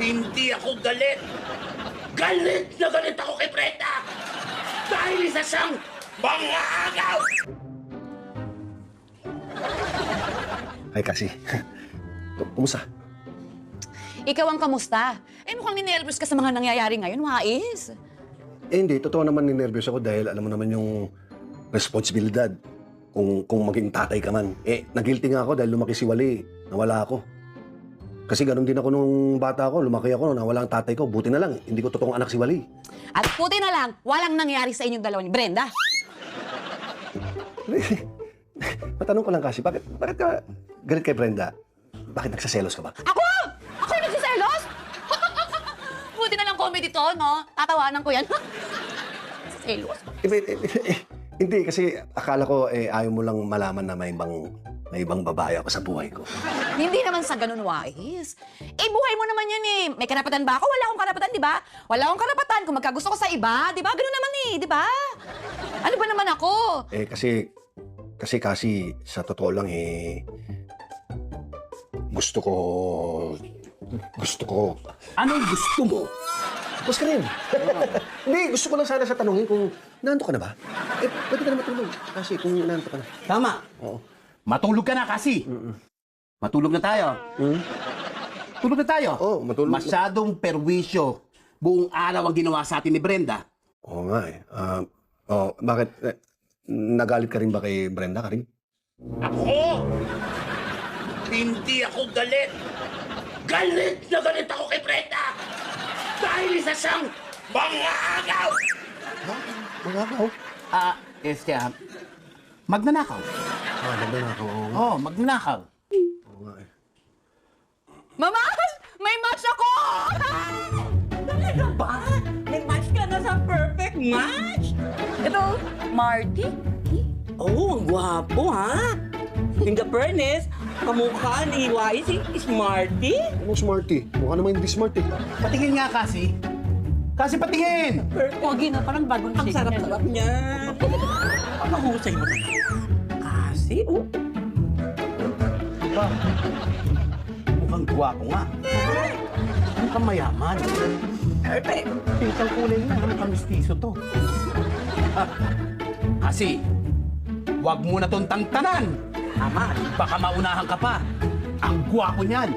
Hindi ako galit. Galit na galit ako kay Brenda. Dahil isa siyang mangaagaw. Ay, kasi. Kumusta? Ikaw ang kamusta? Mukhang ninervous ka sa mga nangyayari ngayon, Wais. Hindi. Totoo naman ninervyos ako dahil alam mo naman yung responsibilidad. Kung maging tatay ka man. Nag-guilty nga ako dahil lumaki si Wally. Nawala ako. Kasi ganun din ako nung bata ako. Lumaki ako, nawala ang tatay ko. Buti na lang, hindi ko totoong anak si Wally. At puti na lang, walang nangyari sa inyong dalawa ni Brenda. Matanong ko lang kasi, bakit ka galit kay Brenda? Bakit nagsaselos ka ba? Ako? Ako yung nagsiselos? Buti na lang comedy to, no? Tatawanan ko yan. Selos. Hindi, kasi akala ko ayaw mo lang malaman na may ibang babae ako sa buhay ko. Hindi naman sa ganun, Wais. Buhay mo naman yan eh. May karapatan ba ako? Wala akong karapatan, di ba? Wala akong karapatan kung magkagusto ko sa iba, di ba? Ganun naman eh, di ba? Ano ba naman ako? Kasi sa totoo lang gusto ko... Anong gusto mo? Bus ka rin. Hindi, gusto ko lang sana sa tanungin kung naanto ka na ba? Pwede ka na matulog. Kasi kung naanto ka na. Tama. Oo. Matulog ka na kasi. Matulog na tayo. Tulog na tayo. Oo, matulog na. Masyadong perwisyo. Buong araw ang ginawa sa atin ni Brenda. Oo nga eh. Bakit? Nagalit ka rin ba kay Brenda, Karim? Ako? Hindi ako galit. Galit na galit ako kay Brenda. Dahil isa siyang mangaagaw. Magkakaw? Magnanakaw. Ganda na ako. Oo, magnanakaw. Oo nga eh. Mama! May match ako! Talaga ba? May match ka na sa perfect match? Ito, Marty? Oh, ang gwapo ha? In the fairness, kamukha ni Wais is Marty. Anong smarty? Mukha naman hindi smart eh. Patingin nga kasi. Kasi patingin! Pogi na, parang bagong Ang sarap-sarap niya. Ang mahusay mo. Kasi, oh. Diba? Mukhang gwapo nga. Mukhang mayaman. Perfect. Pinkang kulay na, mukhang mistiso to. Kasi, wag mo na tong tangtanan. Tama. Baka maunahan ka pa. Ang gwapo niyan.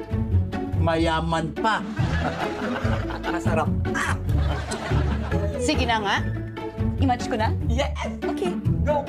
Mayaman pa. Masarap. Sige na nga. I-match ko na? Yes. Okay. Go.